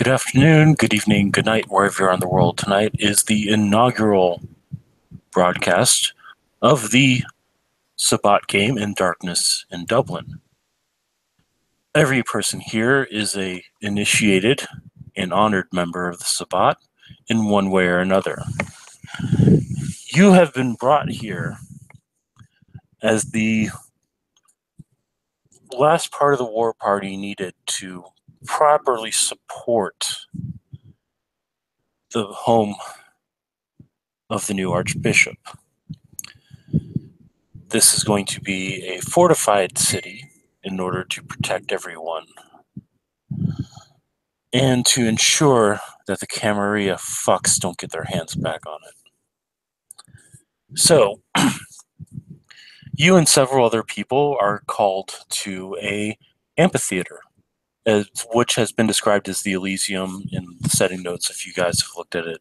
Good afternoon, good evening, good night, wherever you're on the world. Tonight is the inaugural broadcast of the Sabbat game in Darkness in Dublin. Every person here is a initiated and honored member of the Sabbat in one way or another. You have been brought here as the last part of the war party needed to properly support the home of the new Archbishop. This is going to be a fortified city in order to protect everyone and to ensure that the Camarilla fucks don't get their hands back on it. So, you and several other people are called to a amphitheater, which has been described as the Elysium in the setting notes if you guys have looked at it.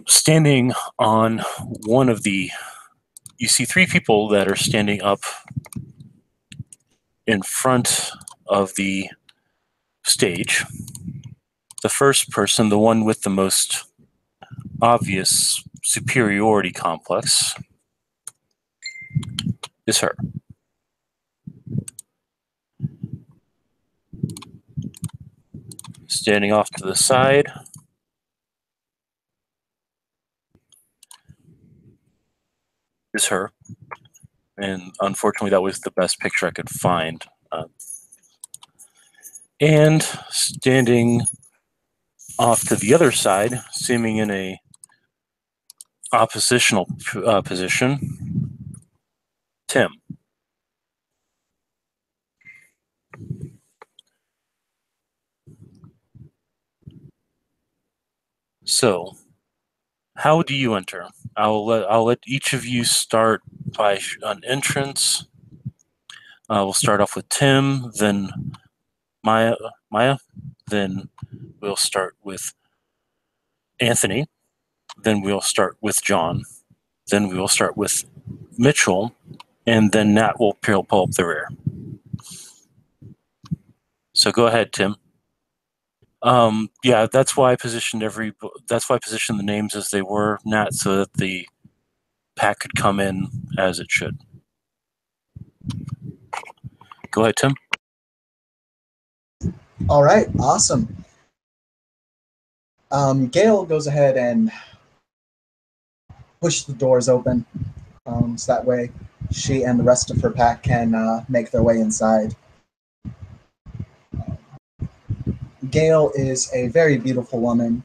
Standing on one of the... You see three people that are standing up in front of the stage. The first person, the one with the most obvious superiority complex, is her. Standing off to the side is her. And unfortunately, that was the best picture I could find. And standing off to the other side, seeming in a oppositional position, Tim. So, how do you enter? I'll let each of you start by an entrance. We'll start off with Tim, then Maya, then we'll start with Anthony, then we'll start with John, then we will start with Mitchell, and then Nat will pull up the rear. So go ahead, Tim. Yeah, that's why I positioned the names as they were, Nat, so that the pack could come in as it should. Go ahead, Tim. All right, awesome. Gail goes ahead and pushes the doors open, so that way she and the rest of her pack can make their way inside. Gail is a very beautiful woman,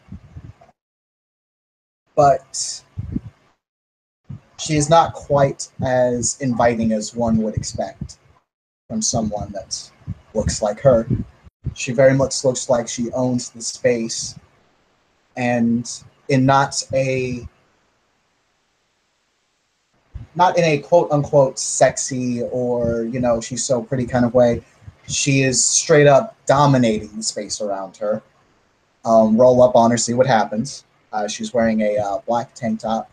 but she is not quite as inviting as one would expect from someone that looks like her. She very much looks like she owns the space, and in not in a quote unquote sexy or she's so pretty kind of way. She is straight up dominating the space around her. Roll up on her, see what happens. She's wearing a black tank top,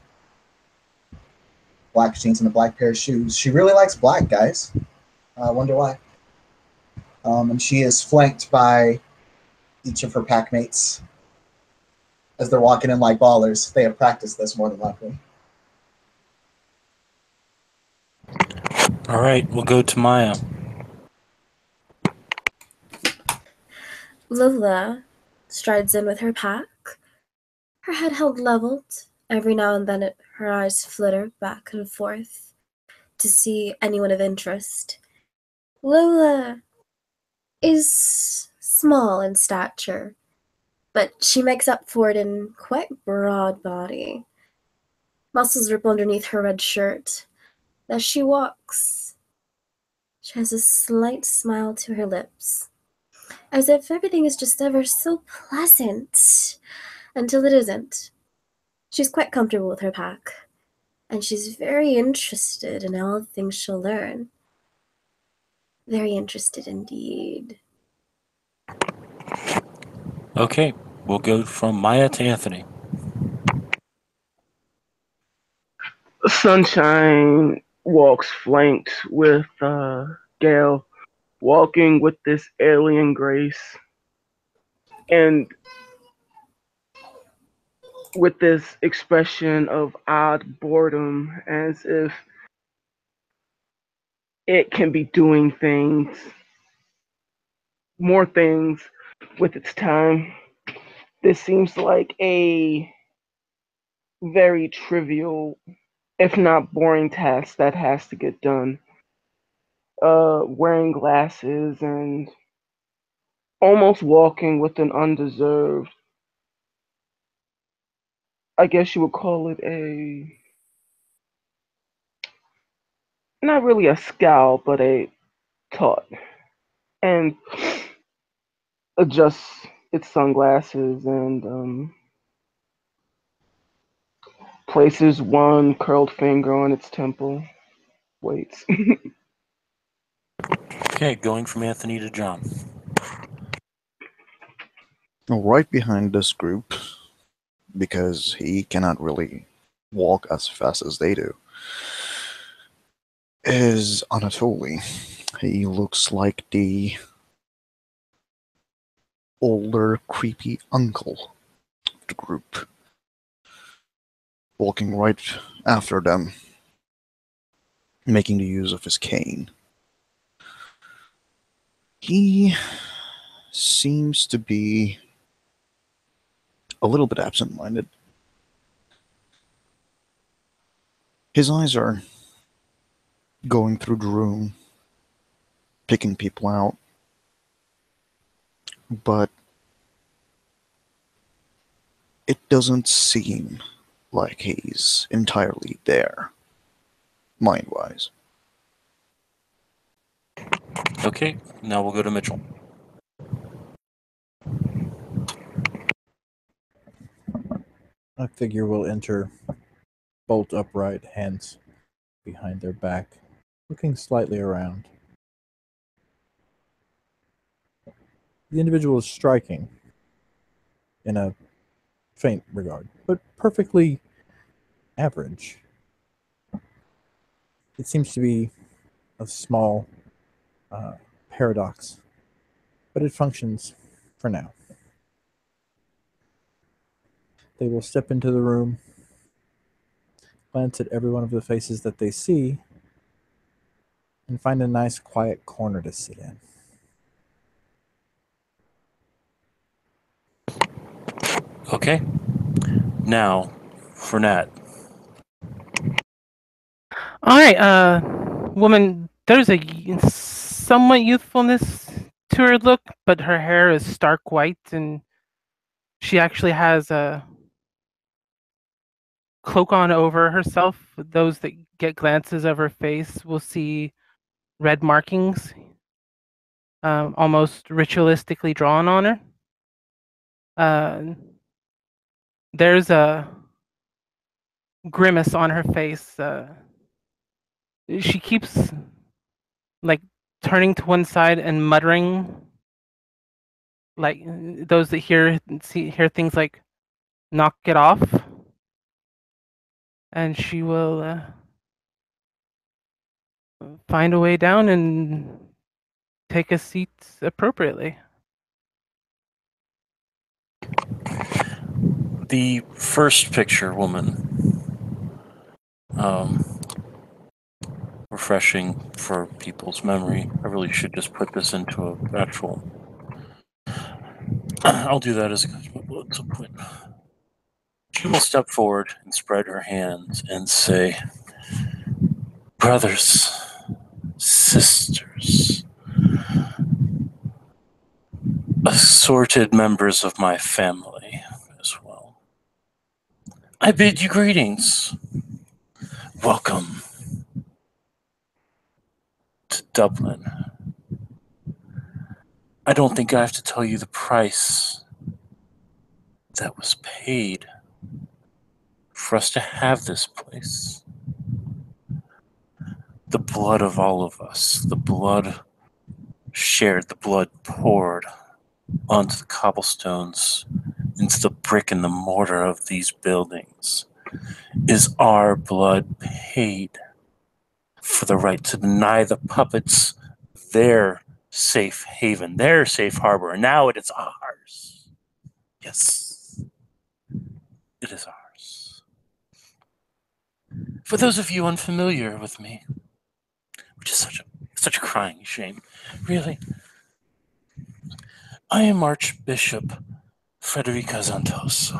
black jeans, and a black pair of shoes. She really likes black, guys. I wonder why. And she is flanked by each of her pack mates as they're walking in like ballers. They have practiced this more than likely. All right, we'll go to Maya. Lola strides in with her pack, her head held leveled. Every now and then her eyes flitter back and forth to see anyone of interest. Lola is small in stature, but she makes up for it in quite broad body. Muscles ripple underneath her red shirt. As she walks, she has a slight smile to her lips, as if everything is just ever so pleasant, until it isn't. She's quite comfortable with her pack, and she's very interested in all the things she'll learn. Very interested indeed. Okay, we'll go from Maya to Anthony. Sunshine walks flanked with Gale, walking with this alien grace, And with this expression of odd boredom, as if it can be doing things, more things with its time. This seems like a very trivial, if not boring, task that has to get done. Wearing glasses and almost walking with an undeserved, I guess you would call it not really a scowl, but a taunt. And adjusts its sunglasses and places one curled finger on its temple. Waits. Okay, going from Anthony to John. Right behind this group, because he cannot really walk as fast as they do, is Anatoly. He looks like the older, creepy uncle of the group, walking right after them, making the use of his cane. He seems to be a little bit absent-minded. His eyes are going through the room, picking people out, but it doesn't seem like he's entirely there, mind-wise. Okay, now we'll go to Mitchell. A figure will enter, bolt upright, hands behind their back, looking slightly around. The individual is striking in a faint regard, but perfectly average. It seems to be a small paradox, but it functions for now. They will step into the room, glance at every one of the faces that they see, and find a nice quiet corner to sit in. Okay. Now, for Nat. All right, woman, there's a somewhat youthfulness to her look, but her hair is stark white, and she actually has a cloak on over herself. Those that get glances of her face will see red markings, almost ritualistically drawn on her. There's a grimace on her face. She keeps like turning to one side and muttering, like those that hear things like "knock it off," and she will find a way down and take a seat appropriately. The first picture, woman. Refreshing for people's memory. I really should just put this into an actual. I'll do that as a point. She will step forward and spread her hands and say, "Brothers, sisters, assorted members of my family as well. I bid you greetings. Welcome to Dublin. I don't think I have to tell you the price that was paid for us to have this place. The blood of all of us, the blood shared, the blood poured onto the cobblestones, into the brick and the mortar of these buildings, is our blood paid for the right to deny the puppets their safe haven, their safe harbor, and now it is ours. Yes, it is ours. For those of you unfamiliar with me, which is such a crying shame, really, I am Archbishop Frederica Zantos,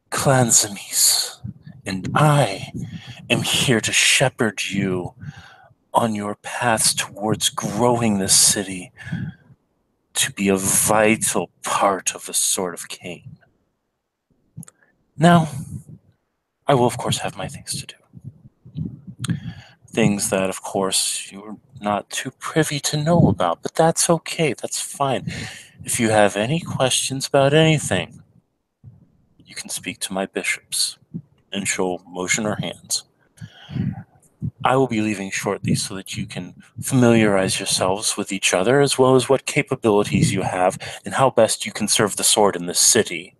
Clan Zemis, and I am here to shepherd you on your paths towards growing this city to be a vital part of the Sword of Cain. Now, I will of course have my things to do. Things that, of course, you're not too privy to know about, but that's okay, that's fine. If you have any questions about anything, you can speak to my bishops, and she'll motion her hands. I will be leaving shortly so that you can familiarize yourselves with each other, as well as what capabilities you have and how best you can serve the sword in this city.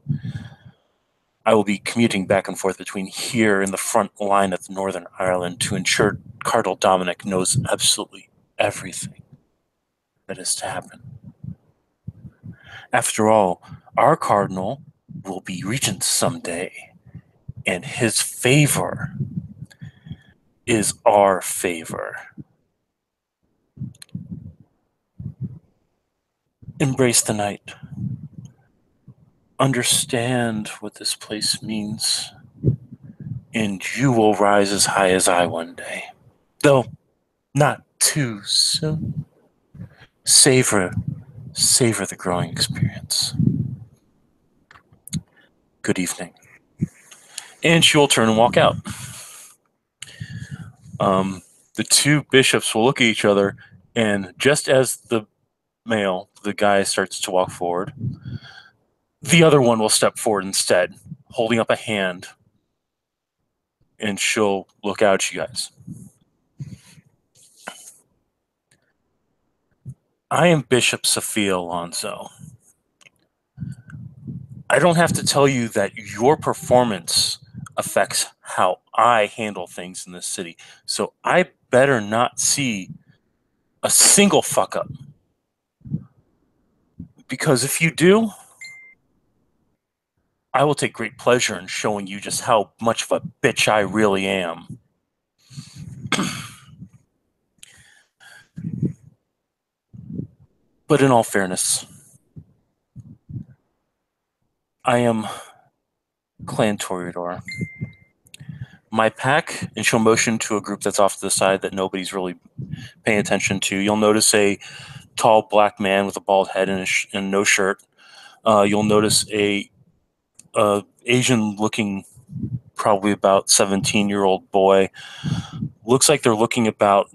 I will be commuting back and forth between here and the front line of Northern Ireland to ensure Cardinal Dominic knows absolutely everything that is to happen. After all, our Cardinal will be regent someday, and his favor is our favor. Embrace the night. Understand what this place means, and you will rise as high as I one day. Though not too soon. Savor the growing experience. Good evening. And she will turn and walk out. The two bishops will look at each other, and just as the guy starts to walk forward, the other one will step forward instead, holding up a hand, and she'll look out at you guys. I am Bishop Sophia Alonso. I don't have to tell you that your performance affects how I handle things in this city, so I better not see a single fuck up. Because if you do, I will take great pleasure in showing you just how much of a bitch I really am. But in all fairness, I am Clan Toreador. My pack, and she'll motion to a group that's off to the side that nobody's really paying attention to. You'll notice a tall black man with a bald head and no shirt. You'll notice a Asian-looking, probably about 17-year-old boy. Looks like they're looking about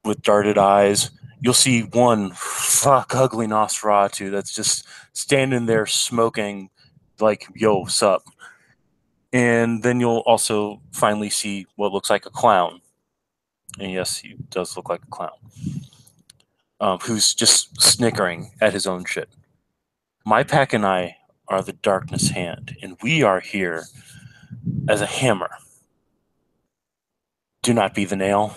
with darted eyes. You'll see one ugly Nosferatu that's just standing there smoking like, yo, sup. And then you'll also finally see what looks like a clown. And yes, he does look like a clown. Who's just snickering at his own shit. My pack and I are the Darkness Hand, and we are here as a hammer. Do not be the nail.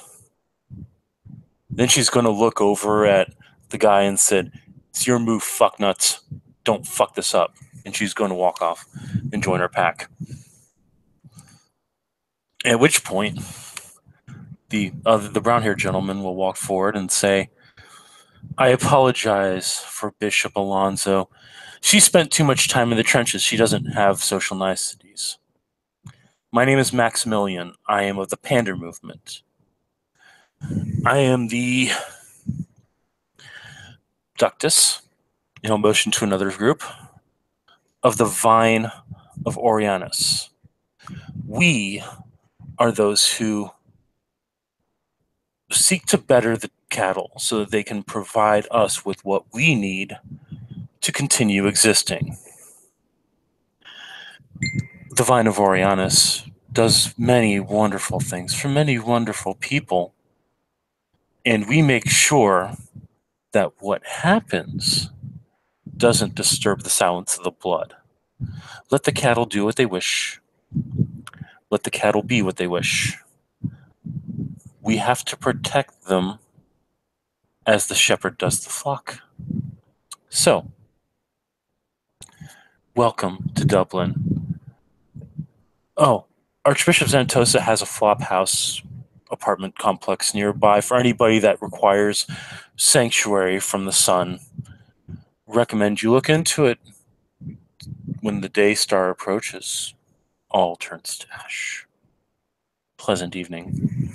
Then she's going to look over at the guy and said, "It's your move, fucknuts. Don't fuck this up." And she's going to walk off and join her pack. At which point, the brown-haired gentleman will walk forward and say, "I apologize for Bishop Alonso. She spent too much time in the trenches. She doesn't have social niceties. My name is Maximilian. I am of the Pander movement. I am the Ductus," and he'll motion to another group, "of the Vine of Orianus. We are those who seek to better the cattle so that they can provide us with what we need to continue existing. The Vine of Orianus does many wonderful things for many wonderful people, and we make sure that what happens doesn't disturb the silence of the blood. Let the cattle do what they wish. Let the cattle be what they wish. We have to protect them as the shepherd does the flock. So, Welcome to Dublin. Oh, Archbishop Zantosa has a flop house apartment complex nearby for anybody that requires sanctuary from the sun. Recommend you look into it. When the day star approaches, all turns to ash. Pleasant evening.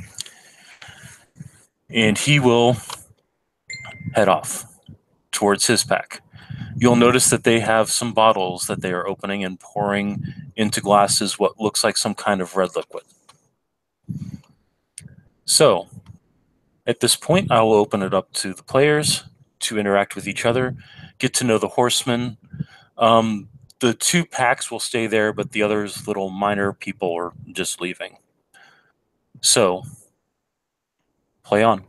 And he will head off towards his pack. You'll notice that they have some bottles that they are opening and pouring into glasses what looks like some kind of red liquid. So, at this point, I will open it up to the players to interact with each other, get to know the horsemen. The two packs will stay there, but the others, little minor people, are just leaving. So, play on.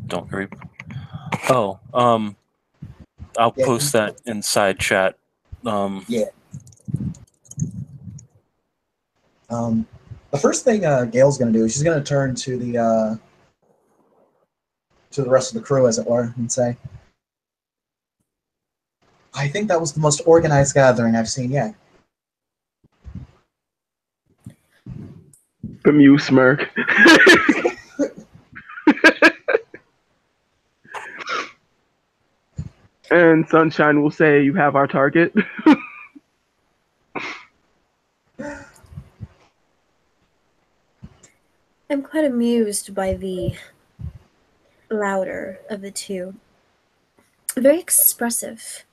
Don't worry. Oh, I'll Yeah, post that inside chat. Yeah. The first thing Gail's going to do is she's going to turn to the rest of the crew, as it were, and say, "I think that was the most organized gathering I've seen yet." Bemused smirk. And Sunshine will say, "You have our target." I'm quite amused by the louder of the two. Very expressive.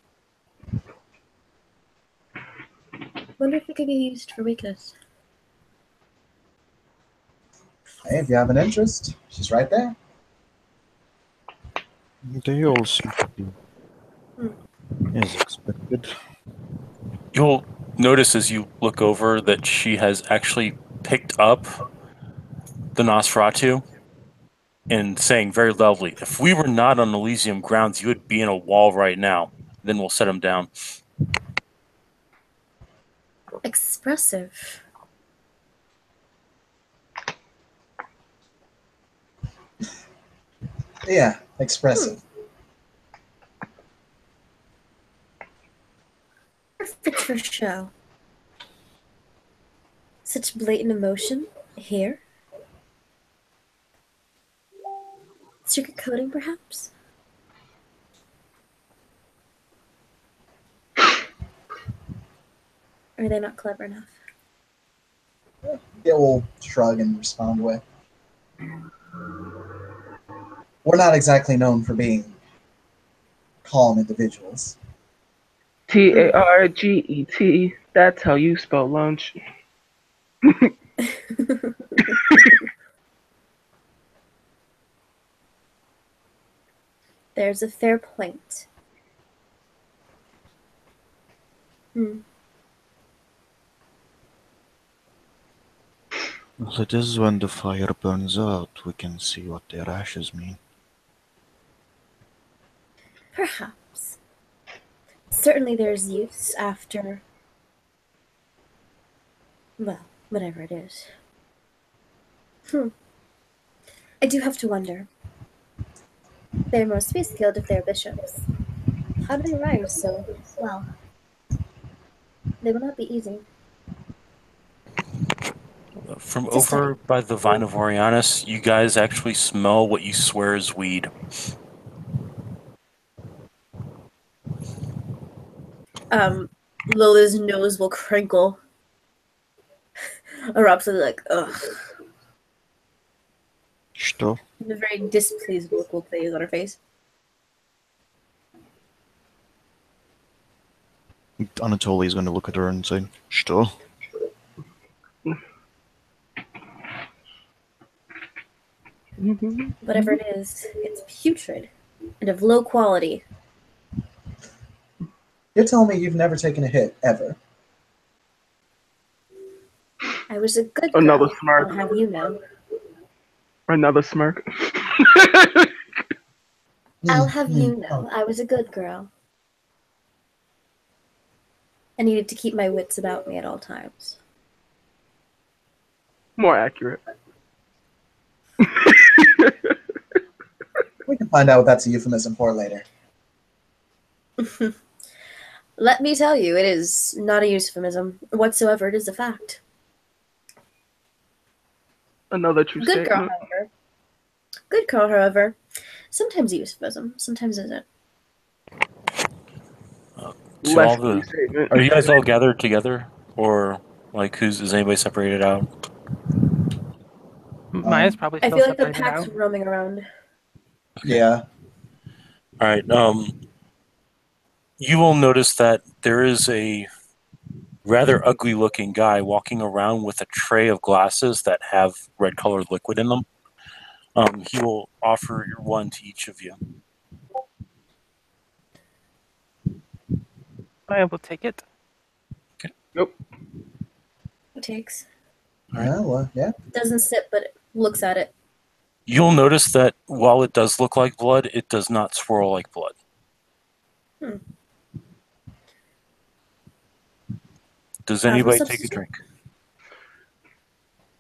Wonder if it could be used for weakness. Hey, if you have an interest, she's right there. They all seem to be as expected. You'll notice as you look over that she has actually picked up the Nosferatu and saying very loudly, "If we were not on Elysium grounds, you would be in a wall right now." Then we'll set him down. Expressive. Yeah, expressive. Perfect for show. Such blatant emotion here. Secret coding, perhaps? Or are they not clever enough? Gail will shrug and respond with, "We're not exactly known for being calm individuals." TARGET. That's how you spell lunch. There's a fair point. Well, it is when the fire burns out we can see what their ashes mean. Perhaps. Certainly there's use after... well, whatever it is. I do have to wonder. They must be skilled if they're bishops. How do they rise so well? They will not be easy. From It's a study. over by the Vine of Orianus, you guys actually smell what you swear is weed. Lola's nose will crinkle. Arabs will be like, ugh. Что? And a very displeased look will play on her face. Anatoly is going to look at her and say, "Что?" Whatever it is, it's putrid and of low quality. You're telling me you've never taken a hit, ever? I was a good girl. Another smirk. I'll have you know. Another smirk. I'll have you know. I was a good girl. I needed to keep my wits about me at all times. More accurate. We can find out what that's a euphemism for later. Let me tell you, it is not a euphemism whatsoever. It is a fact. Another true Good girl, statement. however. Good girl, however. Sometimes a euphemism, sometimes isn't. To all Less true the, statement. are you guys all gathered together, or like is anybody separated out? Maya's probably I still feel like the separated pack's out. roaming around. Yeah. All right. You will notice that there is a rather ugly-looking guy walking around with a tray of glasses that have red-colored liquid in them. He will offer one to each of you. Maya will take it. Nope. It takes. All right. Well, yeah. Doesn't sip, but it looks at it. You'll notice that while it does look like blood, it does not swirl like blood. Hmm. Does Powerful anybody take a substitute. drink?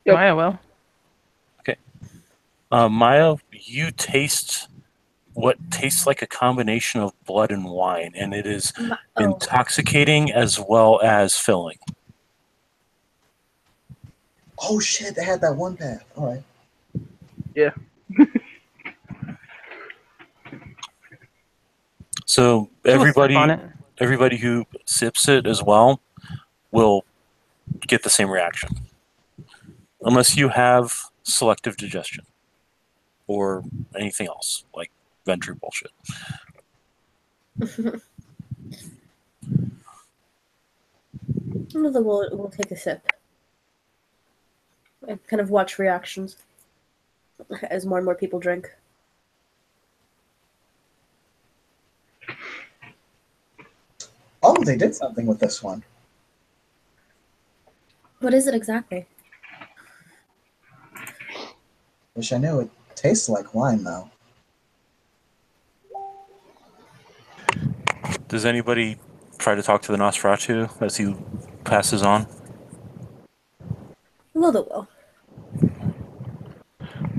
Yep. Maya will. Maya, you taste what tastes like a combination of blood and wine, and it is Oh, intoxicating as well as filling. Oh shit! They had that one path. All right. Yeah. So She will sip on it. everybody who sips it as well will get the same reaction, unless you have selective digestion or anything else like Venturi bullshit. we'll take a sip. And kind of watch reactions as more and more people drink. Oh, they did something with this one. What is it exactly? Wish I knew. It tastes like wine, though. Does anybody try to talk to the Nosferatu as he passes on? Will.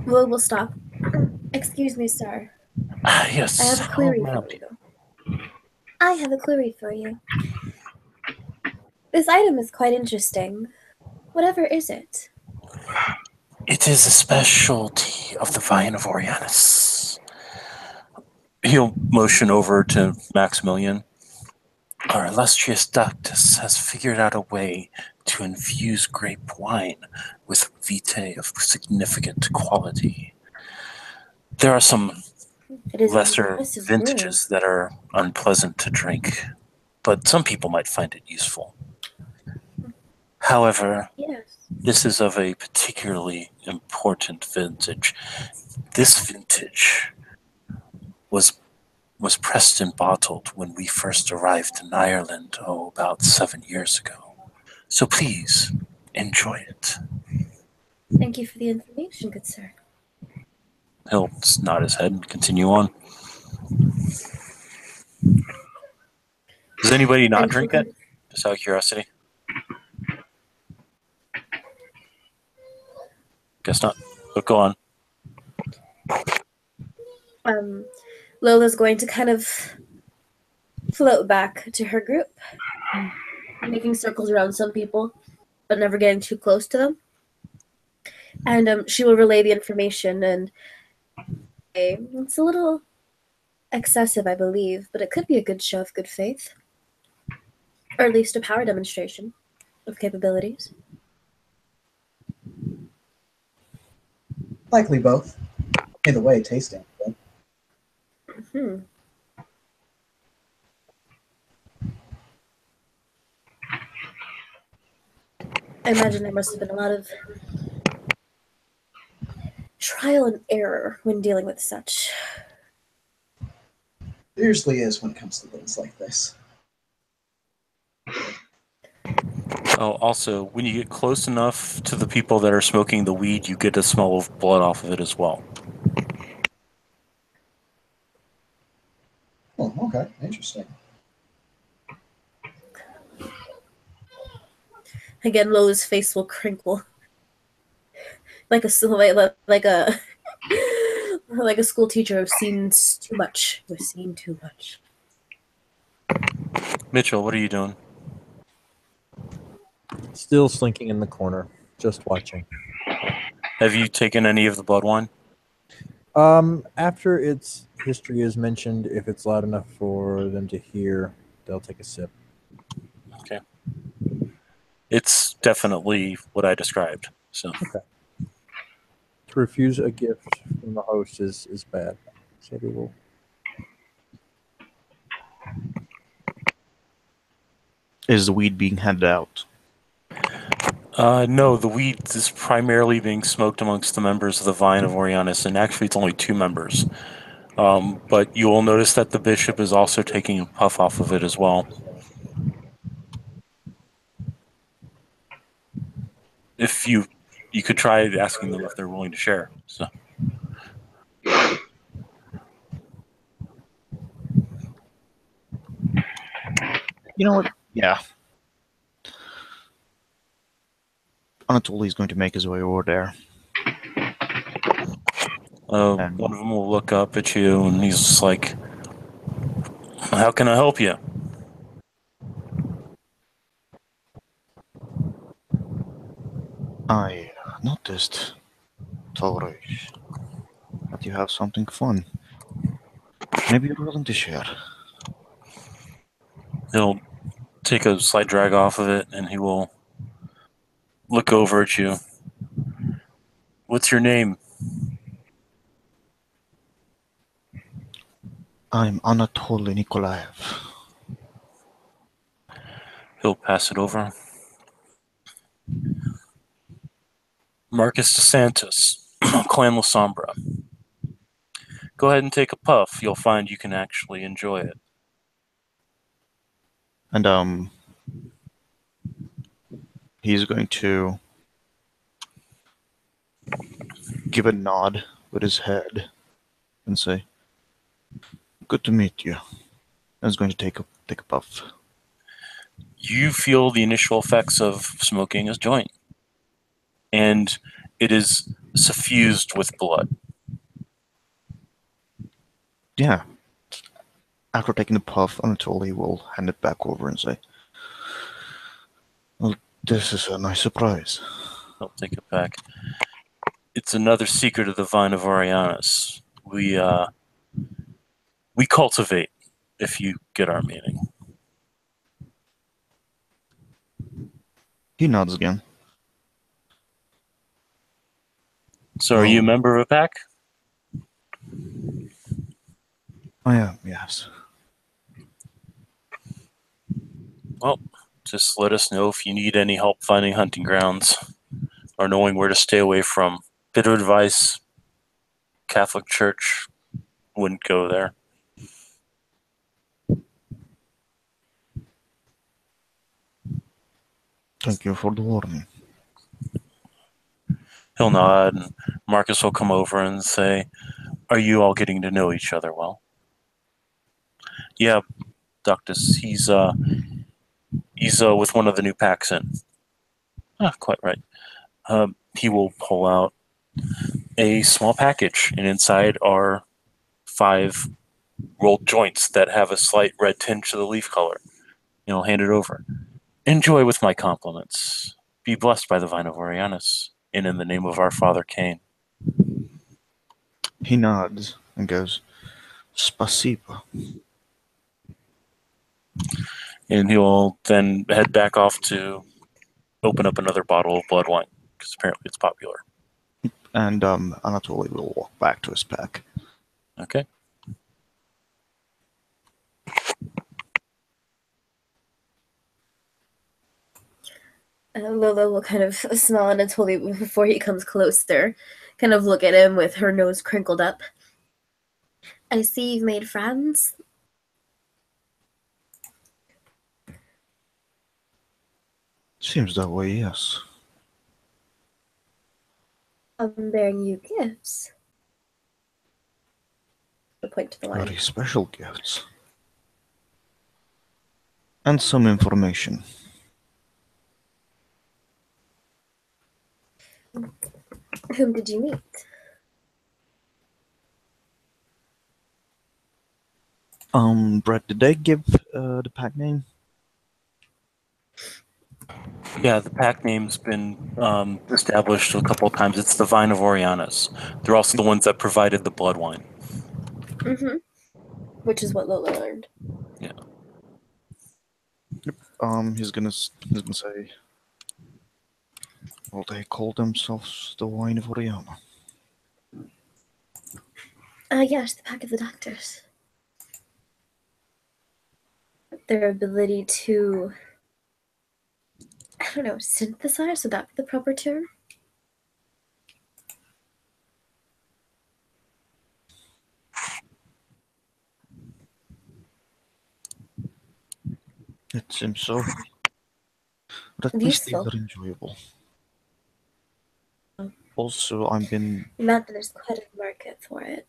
We'll stop. Excuse me, sir. Yes. I have a query ma'am. for you. I have a query for you. This item is quite interesting. Whatever is it? It is a specialty of the Vine of Orianus. He'll motion over to Maximilian. Our illustrious Doctus has figured out a way to infuse grape wine with vitae of significant quality. There are some It is lesser impressive vintages that are unpleasant to drink, but some people might find it useful. However, brew. Yes. this is of a particularly important vintage. This vintage was pressed and bottled when we first arrived in Ireland, about 7 years ago. So please, enjoy it. Thank you for the information, good sir. He'll nod his head and continue on. Does anybody not And drink it? Just out of curiosity. Guess not. But go on. Lola's going to kind of float back to her group, making circles around some people, but never getting too close to them. And she will relay the information, and it's a little excessive, I believe, but it could be a good show of good faith. Or at least a power demonstration of capabilities. Likely both. Either way, tasting. But I imagine there must have been a lot of trial and error when dealing with such. there usually is when it comes to things like this. Oh, also, when you get close enough to the people that are smoking the weed, you get a smell of blood off of it as well. Oh, okay. Interesting. Again, Lola's face will crinkle. like a like a school teacher who's seen too much. We've seen too much. Mitchell, what are you doing? Still slinking in the corner, just watching. Have you taken any of the blood wine? After its history is mentioned, if it's loud enough for them to hear, they'll take a sip. Okay. It's definitely what I described. So To refuse a gift from the host is bad. So we will. Is the weed being handed out? no, the weed is primarily being smoked amongst the members of the Vine of Orianus, and actually it's only 2 members. But you will notice that the bishop is also taking a puff off of it as well. If you could try asking them if they're willing to share. So You know what? Yeah. Anatoly is going to make his way over there. one of them will look up at you, and he's just like, "How can I help you?" I noticed, Torres, that you have something fun. Maybe you're willing to share. He'll take a slight drag off of it, and he will look over at you. What's your name? I'm Anatoly Nikolaev. He'll pass it over. Marcus DeSantis, Clan La Sombra. Go ahead and take a puff. You'll find you can actually enjoy it. And he's going to give a nod with his head and say, "Good to meet you." And he's going to take a puff. You feel the initial effects of smoking a joint, and it is suffused with blood. Yeah. After taking the puff, Anatoly will hand it back over and say, "Well, this is a nice surprise." I'll take it back. It's another secret of the Vine of Orianus. We cultivate, if you get our meaning. He nods again. So are you a member of a pack? I am, yes. Well, just let us know if you need any help finding hunting grounds or knowing where to stay away from. Bit of advice, Catholic Church, wouldn't go there. Thank you for the warning. He'll nod, and Marcus will come over and say, "Are you all getting to know each other well?" "Yeah, Doctus, he's with one of the new packs in." Quite right. He will pull out a small package, and inside are 5 rolled joints that have a slight red tinge to the leaf color. Hand it over. "Enjoy with my compliments. Be blessed by the Vine of Orianus, and in the name of our Father Cain." He nods and goes, "Spasiba." And he'll then head back off to open up another bottle of blood wine, because apparently it's popular. And Anatoly will walk back to his pack. Okay. Lola will kind of smile at Anatoly before he comes closer, kind of look at him with her nose crinkled up. "I see you've made friends." Seems that way, yes. "I'm bearing you gifts." I'll point to the wine. Very special gifts. And some information. Whom did you meet? Brett, did they give the pack name? Yeah, the pack name's been established a couple of times. It's the Vine of Orianus. They're also the ones that provided the blood wine. Mm-hmm. Which is what Lola learned. Yeah. He's gonna say. Well, they call themselves the Wine of Oriana. Yes, the Pack of the Doctors. Their ability to, I don't know, synthesize, would that be the proper term? It seems so. But at least these Useful. are enjoyable. Oh. Also, I've been. Not that there's quite a market for it.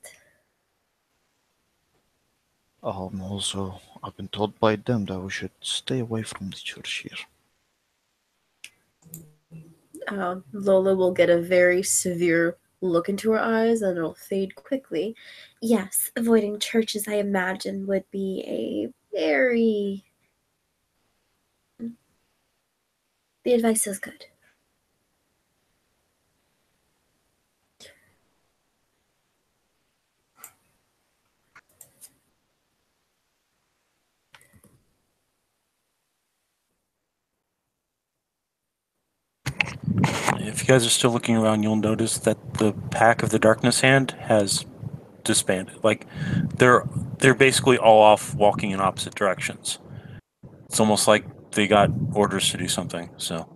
Also, I've been told by them that we should stay away from the church here. Lola will get a very severe look into her eyes and it'll fade quickly. Yes, avoiding churches, I imagine, would be a very... The advice is good. If you guys are still looking around, you'll notice that the Pack of the Darkness Hand has disbanded. Like, they're basically all off walking in opposite directions. It's almost like they got orders to do something. So,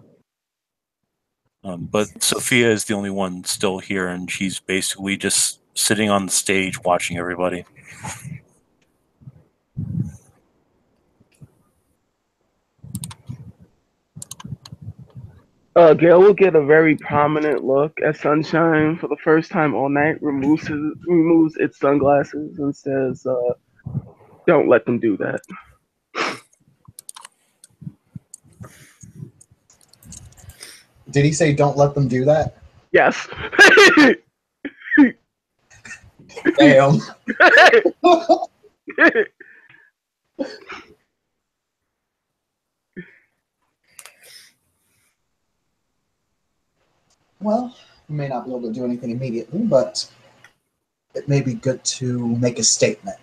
but Sophia is the only one still here, and she's basically just sitting on the stage watching everybody. Gale will get a very prominent look at Sunshine for the first time all night, removes its sunglasses, and says, don't let them do that. Did he say don't let them do that? Yes. Damn. Well, we may not be able to do anything immediately, but it may be good to make a statement.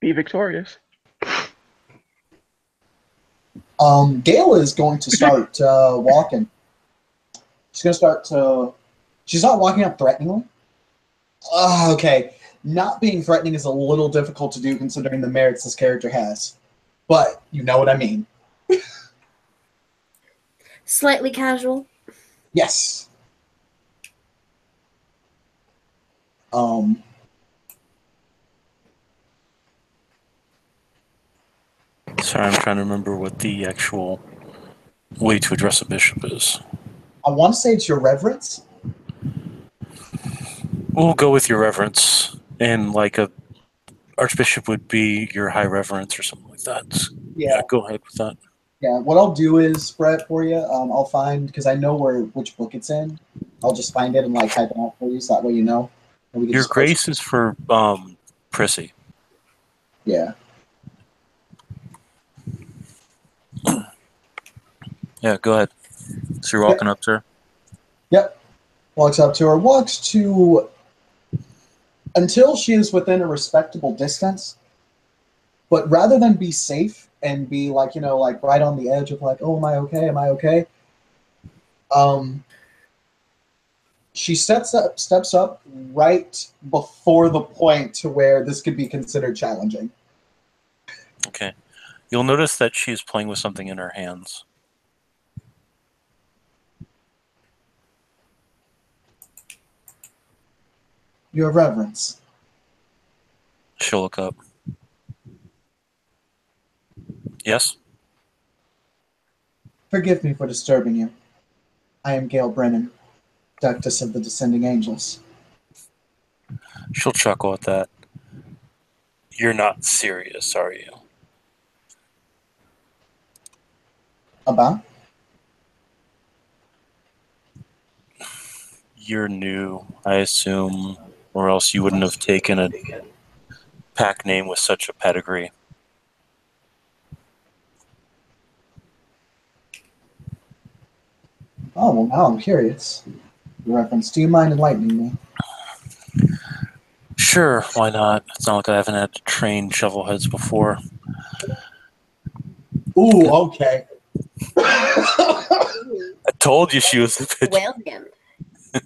Be victorious. Gale is going to start walking. She's going to start to... She's not walking up threateningly. Okay. Not being threatening is a little difficult to do considering the merits this character has. But you know what I mean. Slightly casual. Yes. Sorry, I'm trying to remember what the actual way to address a bishop is. I want to say it's your reverence. We'll go with your reverence, and like a archbishop would be your high reverence or something like that. Yeah, go ahead with that. Yeah, what I'll do is, Brett, for you, I'll find, because I know which book it's in. I'll just find it and like type it out for you, so that way you know. And we can Your just grace is for Prissy. Yeah. Yeah, go ahead. So you're walking up to her? Yep. Walks up to her. Walks to... Until she is within a respectable distance. But rather than be safe and be like, you know, like right on the edge of like, oh, am I okay? Am I okay? She steps up right before the point to where this could be considered challenging. Okay. You'll notice that she is playing with something in her hands. Your reverence. She'll look up. Yes? Forgive me for disturbing you. I am Gale Brennan, Ductus of the Descending Angels. She'll chuckle at that. You're not serious, are you? About? You're new, I assume, or else you wouldn't have taken a pack name with such a pedigree. Oh, well, now I'm curious. Your reference, do you mind enlightening me? Sure, why not? It's not like I haven't had to train shovelheads before. Ooh, okay. I told you she was a bitch. Well done.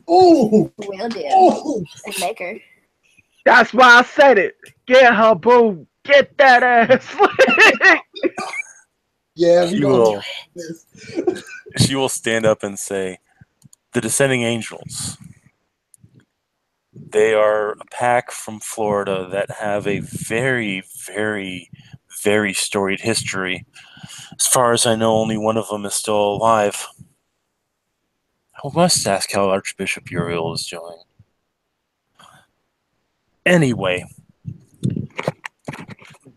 Ooh! Well done. Ooh! And make her. That's why I said it. Get her, boo. Get that ass. Yeah, we She gonna will, do this. she will stand up and say, "The Descending Angels. They are a pack from Florida that have a very, very, very storied history. As far as I know, only one of them is still alive. I must ask how Archbishop Uriel is doing. Anyway,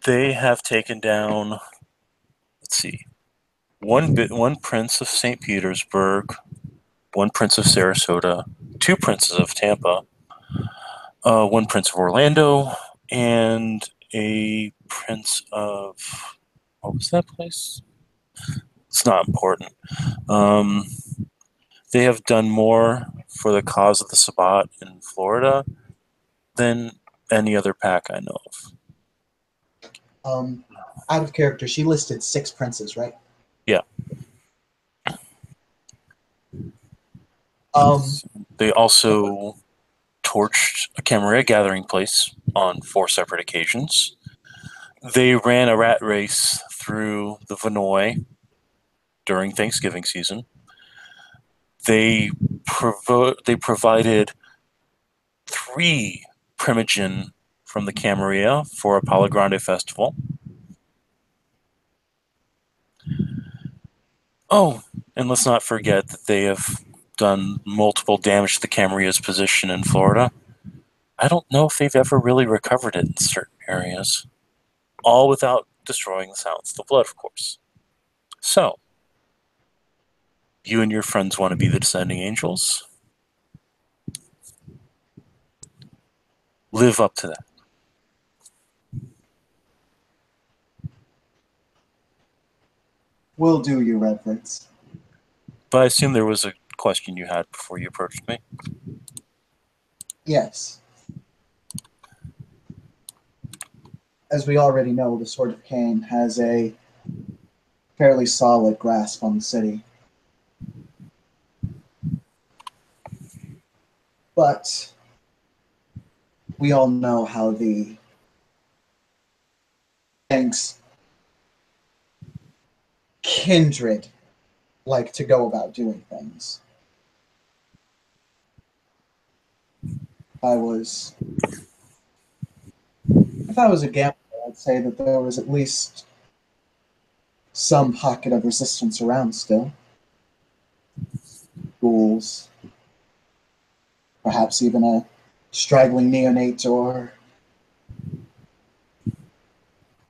they have taken down, let's see, one prince of St. Petersburg, one prince of Sarasota, two princes of Tampa, one prince of Orlando, and a prince of, what was that place? It's not important. They have done more for the cause of the Sabbat in Florida than any other pack I know of. Out of character, she listed 6 princes, right? Yeah. They also torched a Camarilla gathering place on 4 separate occasions. They ran a rat race through the Vinoy during Thanksgiving season. They provided 3 Primogen from the Camarilla for a Palo Grande festival. Oh, and let's not forget that they have done multiple damage to the Camarilla's position in Florida. I don't know if they've ever really recovered it in certain areas. All without destroying the Silence of the Blood, of course. So, you and your friends want to be the Descending Angels? Live up to that. Will do, your reverence. But I assume there was a question you had before you approached me. Yes. As we already know, the Sword of Cain has a fairly solid grasp on the city. But we all know how the Gang's kindred like to go about doing things. If I was a gambler, I'd say that there was at least some pocket of resistance around still. Ghouls, perhaps even a straggling neonate or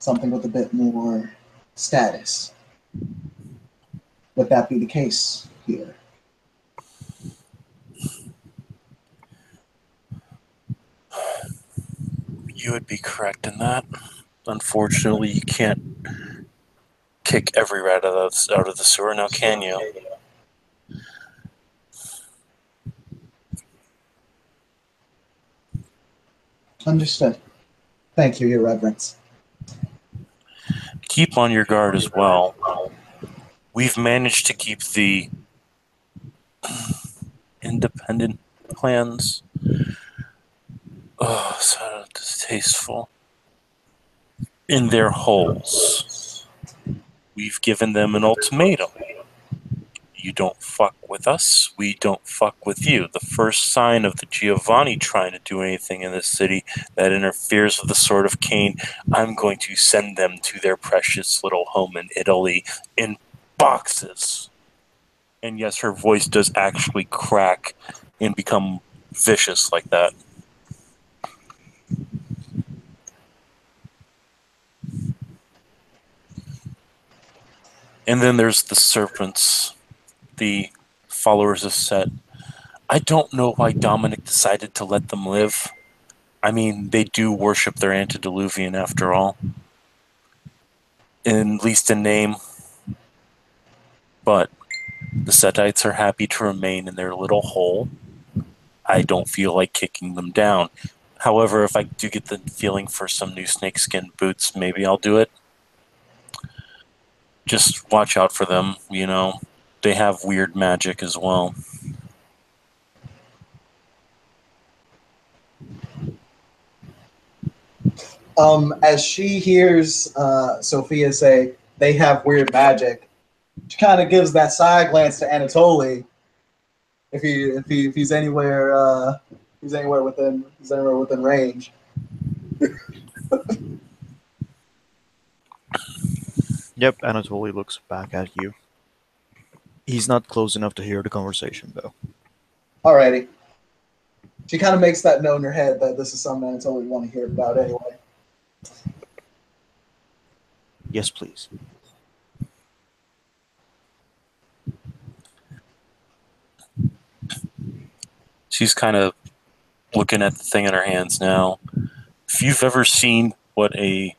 something with a bit more status. Would that be the case here? You would be correct in that. Unfortunately, you can't kick every rat out of the sewer now, can you? Understood. Thank you, Your Reverence. Keep on your guard as well. We've managed to keep the independent clans so distasteful in their holes. We've given them an ultimatum. You don't fuck with us, we don't fuck with you. The first sign of the Giovanni trying to do anything in this city that interferes with the Sword of Cain, I'm going to send them to their precious little home in Italy in boxes. And yes, her voice does actually crack and become vicious like that. And then there's the serpents, the followers of Set. I don't know why Dominic decided to let them live. I mean, they do worship their antediluvian after all. At least in name. But the Setites are happy to remain in their little hole. I don't feel like kicking them down. However, if I do get the feeling for some new snakeskin boots, maybe I'll do it. Just watch out for them, you know. They have weird magic as well. As she hears Sophia say they have weird magic, she kind of gives that side glance to Anatoly. If he's anywhere within range. Yep, Anatoly looks back at you. He's not close enough to hear the conversation, though. Alrighty. She kind of makes that note in her head that this is something Anatoly would want to hear about anyway. Yes, please. She's kind of looking at the thing in her hands now. If you've ever seen what it's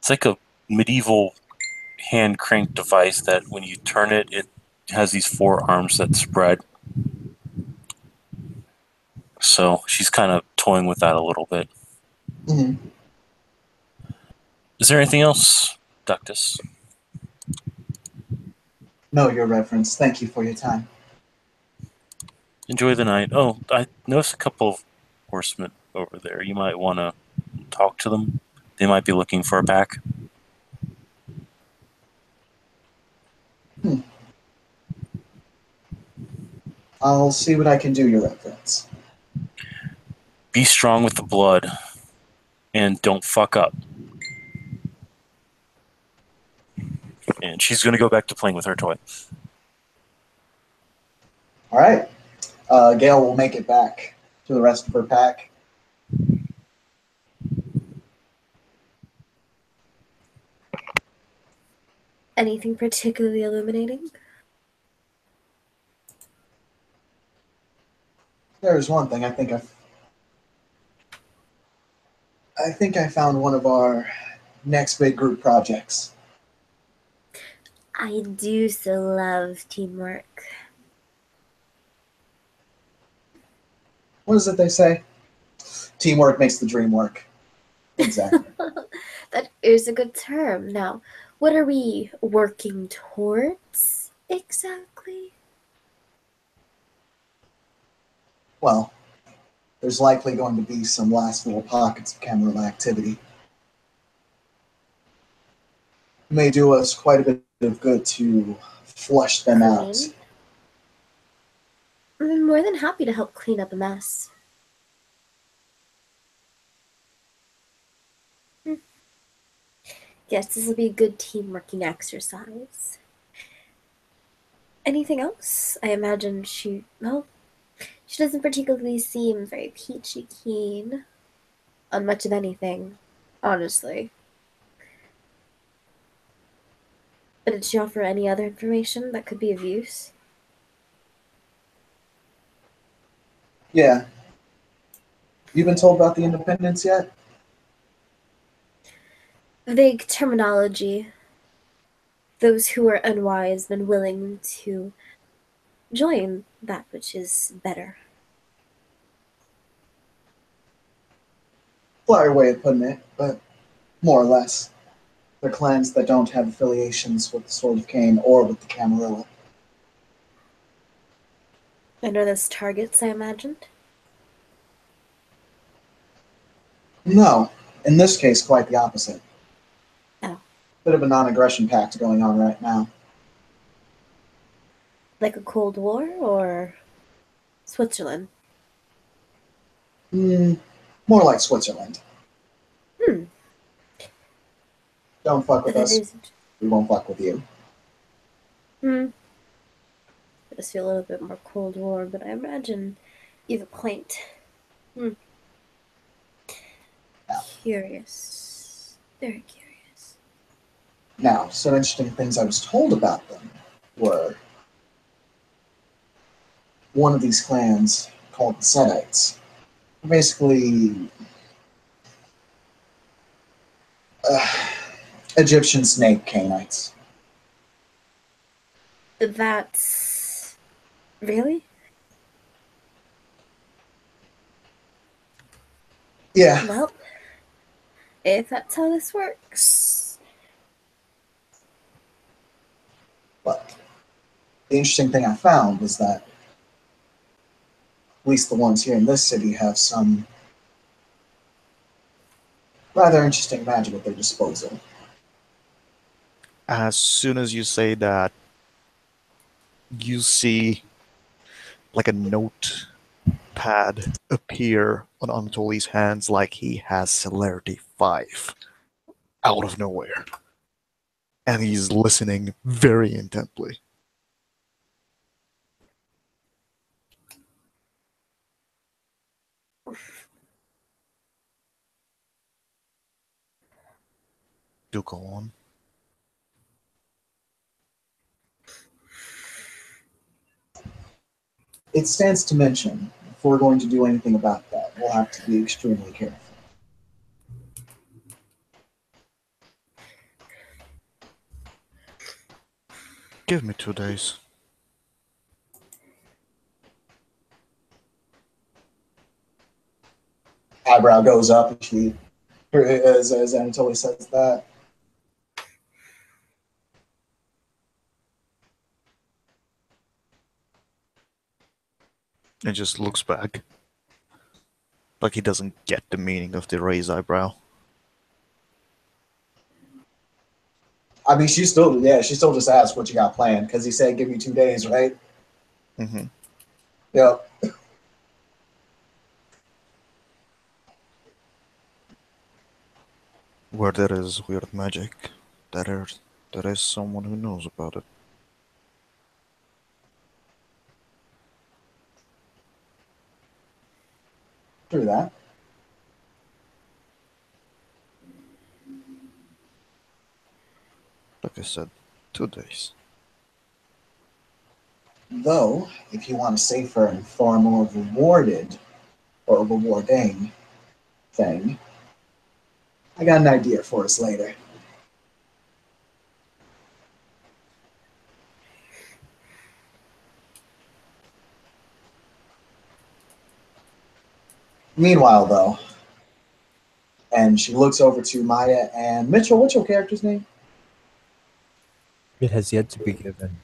like a medieval hand crank device that when you turn it, it has these four arms that spread. So she's kind of toying with that a little bit. Mm-hmm. Is there anything else, Ductus? No, Your Reverence. Thank you for your time. Enjoy the night. Oh, I noticed a couple of horsemen over there. You might want to talk to them. They might be looking for a pack. I'll see what I can do, Your Reverence. Be strong with the blood, and don't fuck up. And she's going to go back to playing with her toy. All right. Gale will make it back to the rest of her pack. Anything particularly illuminating? There's one thing I found one of our next big group projects. I do so love teamwork. What is it they say? Teamwork makes the dream work. Exactly. That is a good term. Now, what are we working towards exactly? Well, there's likely going to be some last little pockets of Camarilla activity. It may do us quite a bit of good to flush them out. I'm more than happy to help clean up a mess. Yes, this will be a good team-working exercise. Anything else? I imagine she doesn't particularly seem very peachy keen on much of anything, honestly. But did she offer any other information that could be of use? Yeah. You been told about the independence yet? Vague terminology. Those who are unwise and unwilling to join that which is better. Flyer way of putting it, but more or less. They're clans that don't have affiliations with the Sword of Cain or with the Camarilla. And are those targets, I imagined? No. In this case, quite the opposite. Oh. Bit of a non-aggression pact going on right now. Like a Cold War or Switzerland? More like Switzerland. Don't fuck with us. We won't fuck with you. I just feel a little bit more Cold War, but I imagine you have a point. Curious. Very curious. Now, some interesting things I was told about them were one of these clans called the Setites. Basically, Egyptian snake Canaanites. That's really? Yeah, Well, if that's how this works. but the interesting thing I found was that at least the ones here in this city have some rather interesting magic at their disposal. As soon as you say that, you see like a notepad appear on Anatoly's hands like he has Celerity 5 out of nowhere. And he's listening very intently. Do go on. It stands to mention, if we're going to do anything about that, we'll have to be extremely careful. Give me 2 days. Eyebrow goes up as Anatoly says that. And just looks back. Like he doesn't get the meaning of the raised eyebrow. I mean, she still just asked what you got planned because he said, "Give me 2 days," right? Mm-hmm. Yep. Where there is weird magic, there is someone who knows about it. Through that. Like I said, 2 days. Though, if you want a safer and far more rewarded or rewarding thing, I got an idea for us later. Meanwhile, though, and she looks over to Maya and Mitchell. What's your character's name? It has yet to be given.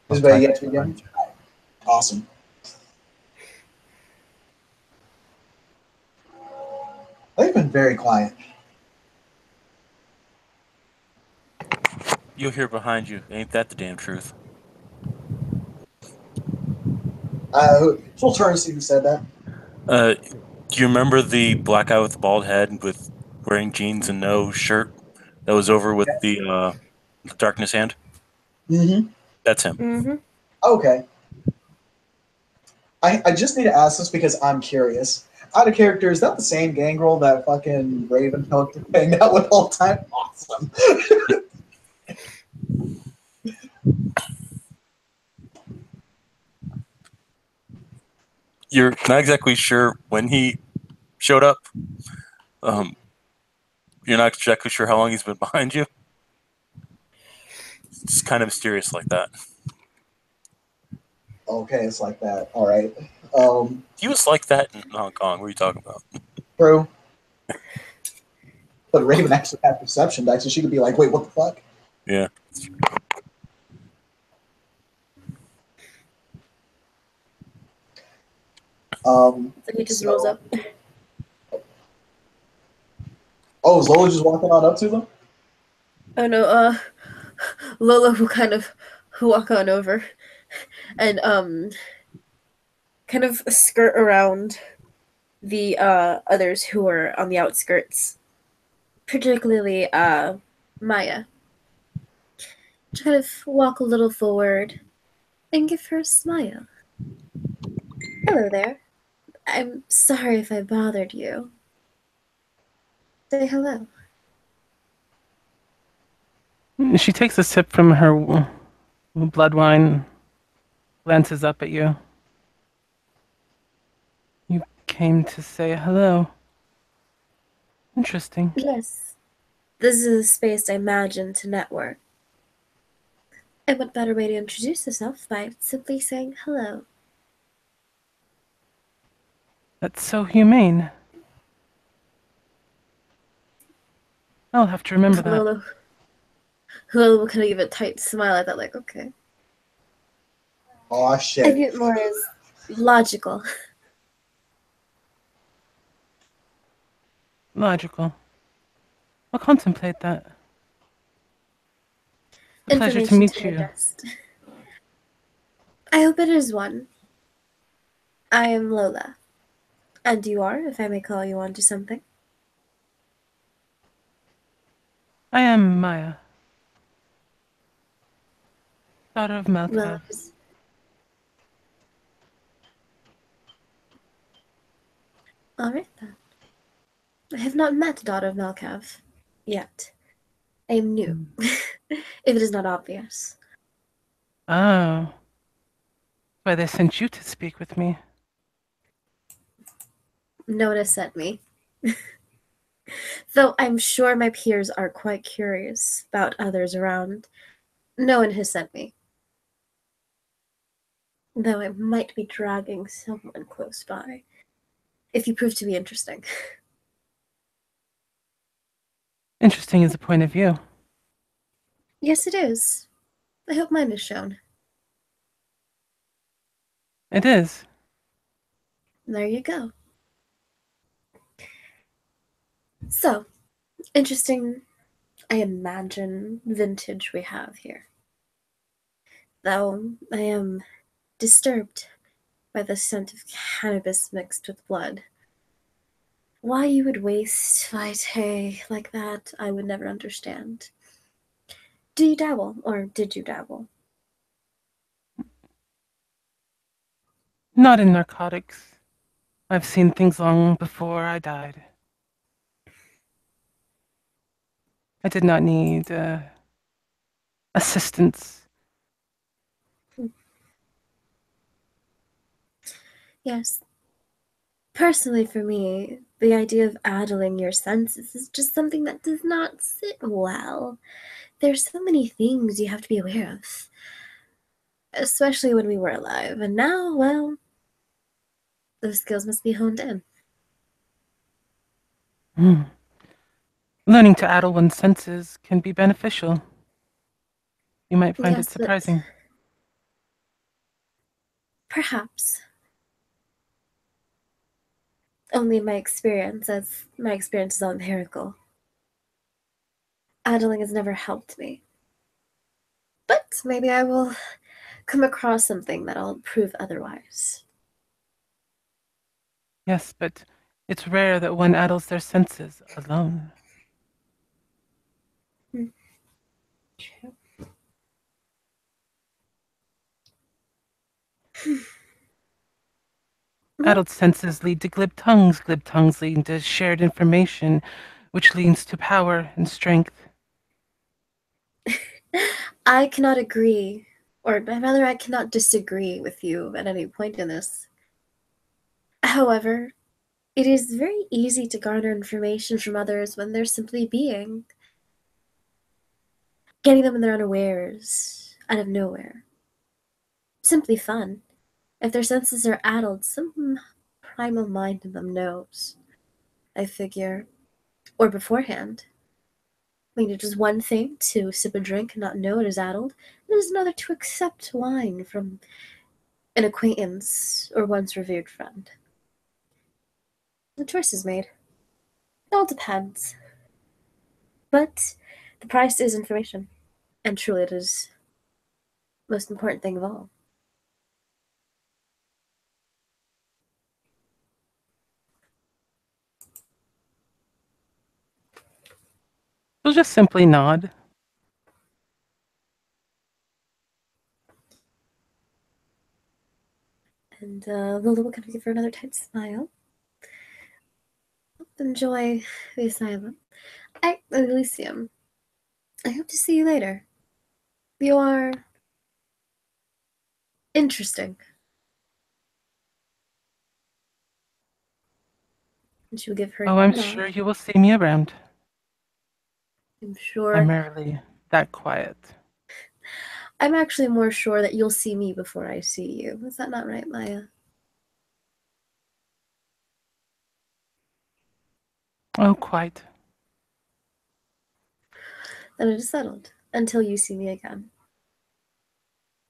Is it yet to be given? Awesome. They've been very quiet. You'll hear behind you. Ain't that the damn truth? She'll turn to see who said that. Do you remember the black guy with the bald head with wearing jeans and no shirt that was over with the darkness hand? Mm-hmm. That's him. Mm-hmm. Okay. I just need to ask this because I'm curious. Out of character, is that the same gangrel that fucking Raven hanged out with all the time? Awesome. You're not exactly sure when he showed up. You're not exactly sure how long he's been behind you. It's kind of mysterious like that. Okay, it's like that. All right. He was like that in Hong Kong. What are you talking about? True. But Raven actually had perception back, so she could be like, wait, what the fuck? Yeah. So he just rolls up. Oh, is Lola just walking on up to them? Oh no, Lola will kind of walk on over and kind of skirt around the others who are on the outskirts, particularly Maya. To kind of walk a little forward and give her a smile. Hello there. I'm sorry if I bothered you. Say hello. She takes a sip from her blood wine, glances up at you. came to say hello. Interesting. Yes, this is a space I imagined to network. And what better way to introduce yourself by simply saying hello? That's so humane. I'll have to remember that. Lolo kind of give a tight smile at that, like, okay. Oh I shit. view it more as logical. Logical. I'll contemplate that. A pleasure to Information meet to you. digest. I hope it is one. I am Lola. And you are, if I may call you on to something. I am Maya, daughter of Well, Malkav. alright then. I have not met Daughter of Malkav yet. I am new, if it is not obvious. Oh. Why they sent you to speak with me. No one has sent me. Though I'm sure my peers are quite curious about others around. No one has sent me. Though I might be dragging someone close by. If you prove to be interesting. Interesting is a point of view. Yes, it is. I hope mine is shown. It is. There you go. So, interesting, I imagine, vintage we have here. Though I am disturbed by the scent of cannabis mixed with blood. Why you would waste vitae like that, I would never understand. Do you dabble, or did you dabble? Not in narcotics. I've seen things long before I died. I did not need assistance. Yes. Personally, for me, the idea of addling your senses is just something that does not sit well. There's so many things you have to be aware of. Especially when we were alive. And now, well, those skills must be honed in. Learning to addle one's senses can be beneficial. You might find it Yes, but surprising. perhaps. Only my experience, as my experience is all empirical. Addling has never helped me. But maybe I will come across something that'll prove otherwise. Yes, but it's rare that one addles their senses alone. True. Addled senses lead to glib tongues lead to shared information, which leads to power and strength. I cannot agree, or rather, I cannot disagree with you at any point in this. However, it is very easy to garner information from others when they're simply being. Getting them in their unawares, out of nowhere. Simply fun. If their senses are addled, some primal mind in them knows. I figure. Or beforehand. I mean, it is one thing to sip a drink and not know it is addled. It is another to accept wine from an acquaintance or once revered friend. The choice is made. It all depends. But the price is information. And truly it is the most important thing of all. She'll just simply nod. And Lola will kind of give her another tight smile. Enjoy the asylum. Elysium. I hope to see you later. You are interesting. And she will give her Oh, I'm nod. sure you will see me around. I'm sure. I'm rarely that quiet. I'm actually more sure that you'll see me before I see you. Is that not right, Maya? Oh, quite. Then it is settled until you see me again.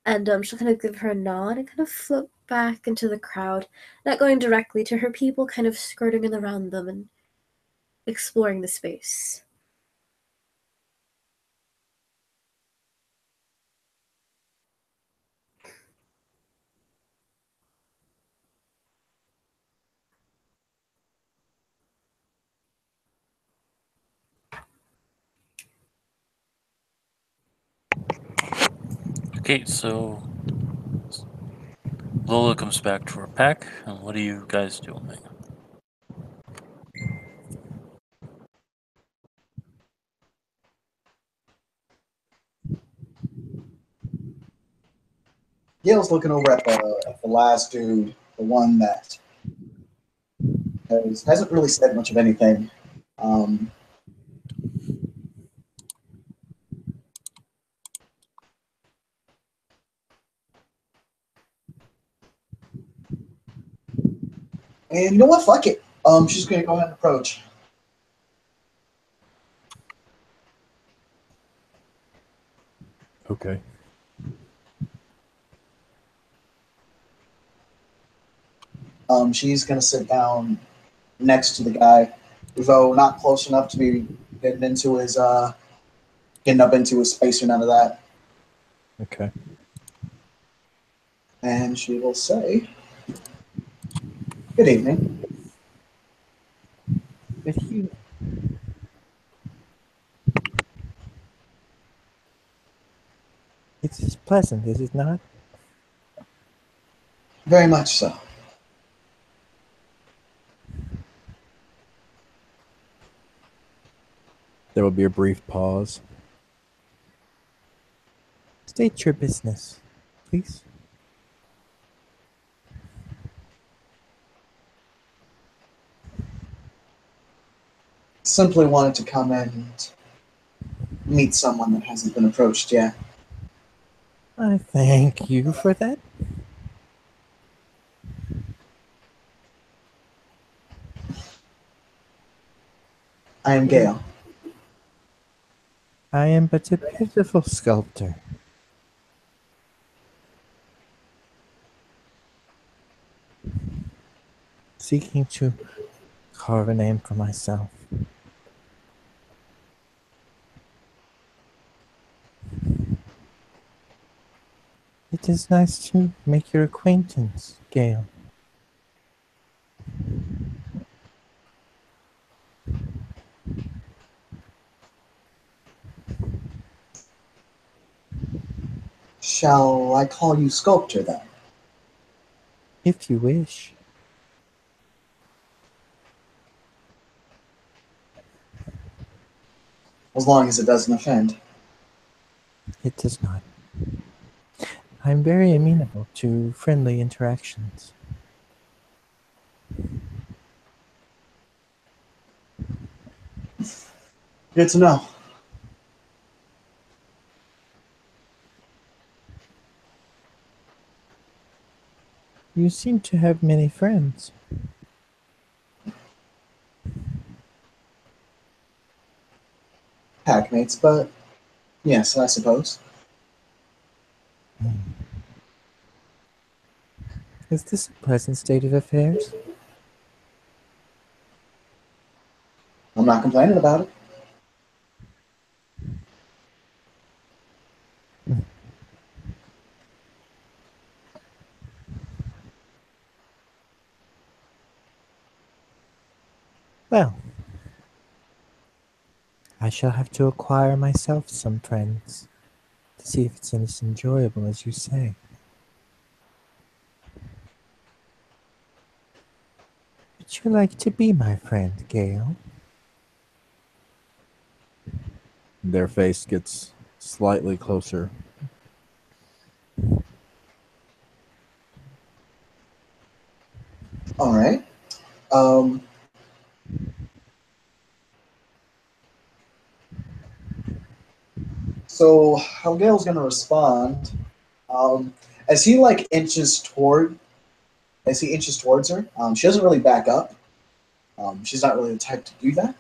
And she'll kind of give her a nod and kind of float back into the crowd, not going directly to her people, kind of skirting in around them and exploring the space. Okay, so Lola comes back to her pack, and what are you guys doing? Gail's looking over at the last dude, the one that hasn't really said much of anything. And you know what? Fuck it. She's gonna go ahead and approach. Okay. She's gonna sit down next to the guy, though not close enough to be getting up into his space or none of that. Okay. And she will say, "Good evening." But you. It's pleasant, is it not? Very much so. There will be a brief pause. State your business, please. Simply wanted to come and meet someone that hasn't been approached yet. I thank you for that. I am Gale. I am but a pitiful sculptor. Seeking to carve a name for myself. It is nice to make your acquaintance, Gale. Shall I call you Sculptor then? If you wish. As long as it doesn't offend. It does not. I'm very amenable to friendly interactions. Good to know. You seem to have many friends. Packmates, but yes, I suppose. Is this a pleasant state of affairs? I'm not complaining about it. Well, I shall have to acquire myself some friends to see if it's as enjoyable as you say. Would you like to be my friend, Gale? Their face gets slightly closer. All right. Um, So how Gale's gonna respond? Um, as he inches towards her, she doesn't really back up. She's not really the type to do that.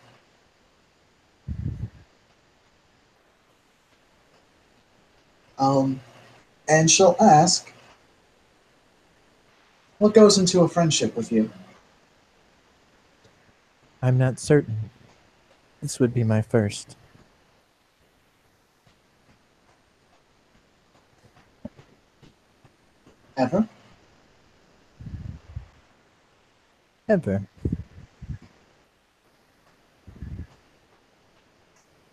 And she'll ask, "What goes into a friendship with you?" I'm not certain. This would be my first. Ever? Ever.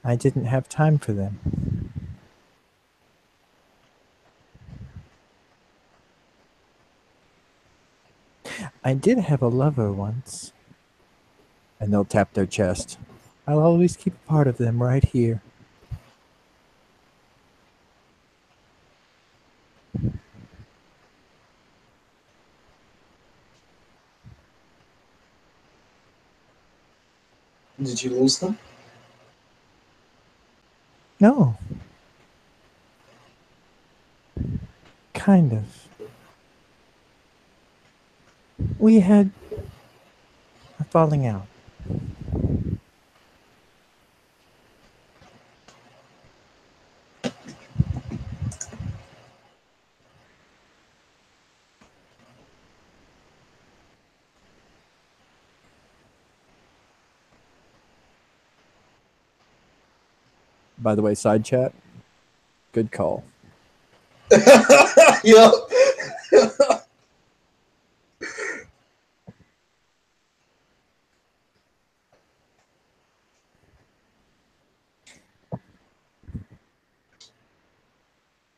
I didn't have time for them. I did have a lover once. And they'll tap their chest. I'll always keep a part of them right here. Did you lose them? No. Kind of. We had a falling out. By the way, side chat, good call. Yep.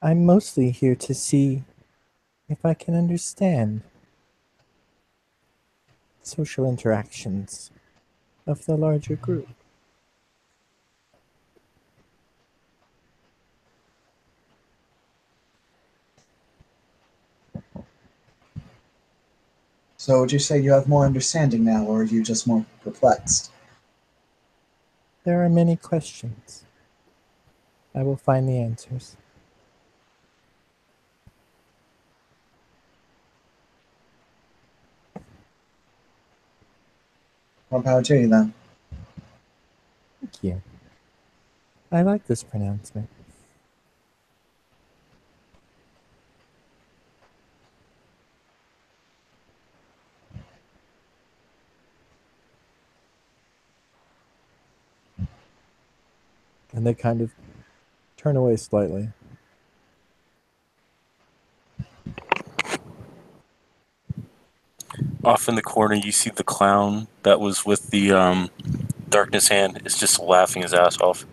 I'm mostly here to see if I can understand social interactions of the larger group. So would you say you have more understanding now, or are you just more perplexed? There are many questions. I will find the answers. More power to you then. Thank you. I like this pronouncement. And they kind of turn away slightly. Off in the corner, you see the clown that was with the darkness hand is just laughing his ass off.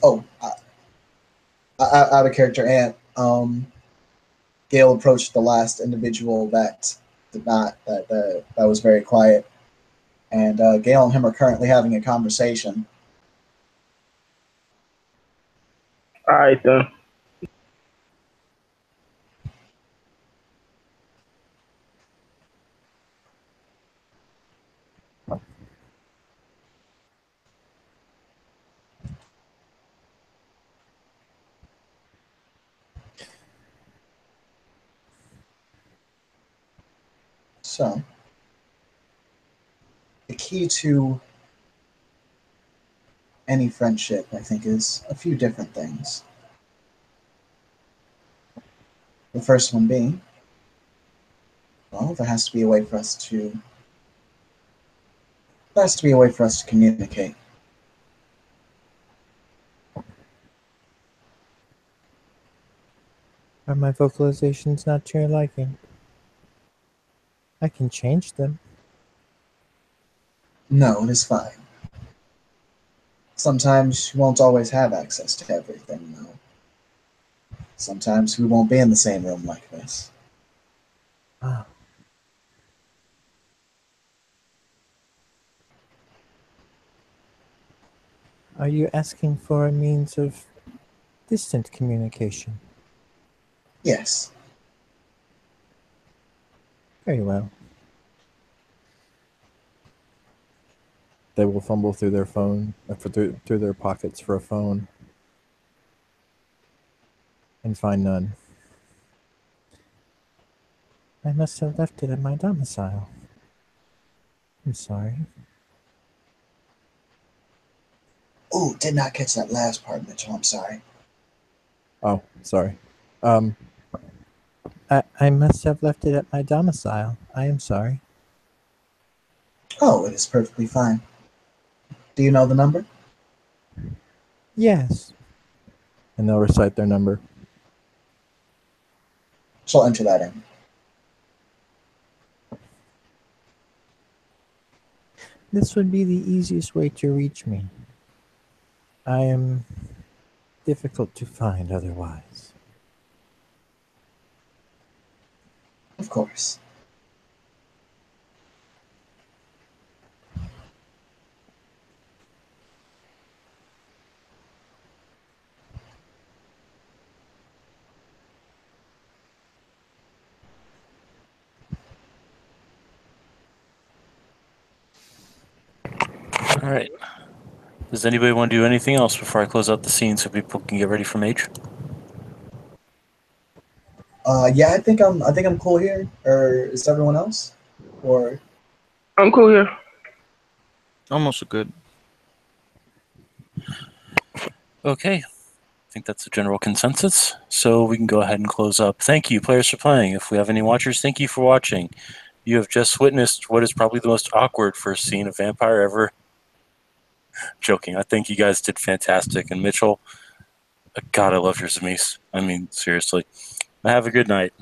Oh, out of character, Ant. Gale approached the last individual that did not that was very quiet, and Gale and him are currently having a conversation. All right then. So, the key to any friendship, I think, is a few different things. The first one being, well, there has to be a way for us to communicate. Are my vocalizations not to your liking? I can change them. No, it is fine. Sometimes you won't always have access to everything, though. Sometimes we won't be in the same room like this. Ah. Are you asking for a means of distant communication? Yes. Very well. They will fumble through their phone, through their pockets for a phone, and find none. I must have left it at my domicile. I'm sorry. Oh, did not catch that last part, Mitchell. I'm sorry. Oh, sorry. I must have left it at my domicile. I am sorry. Oh, it is perfectly fine. Do you know the number? Yes. And they'll recite their number. She'll enter that in. This would be the easiest way to reach me. I am difficult to find otherwise. Of course. All right. Does anybody want to do anything else before I close out the scene so people can get ready for Mage? Yeah, I think I'm cool here. Or is everyone else? Or I'm cool here. I'm also good. Okay. I think that's a general consensus. So we can go ahead and close up. Thank you, players, for playing. If we have any watchers, thank you for watching. You have just witnessed what is probably the most awkward first scene of Vampire ever. Joking. I think you guys did fantastic. And Mitchell, God, I love your Zemise. I mean, seriously. Have a good night.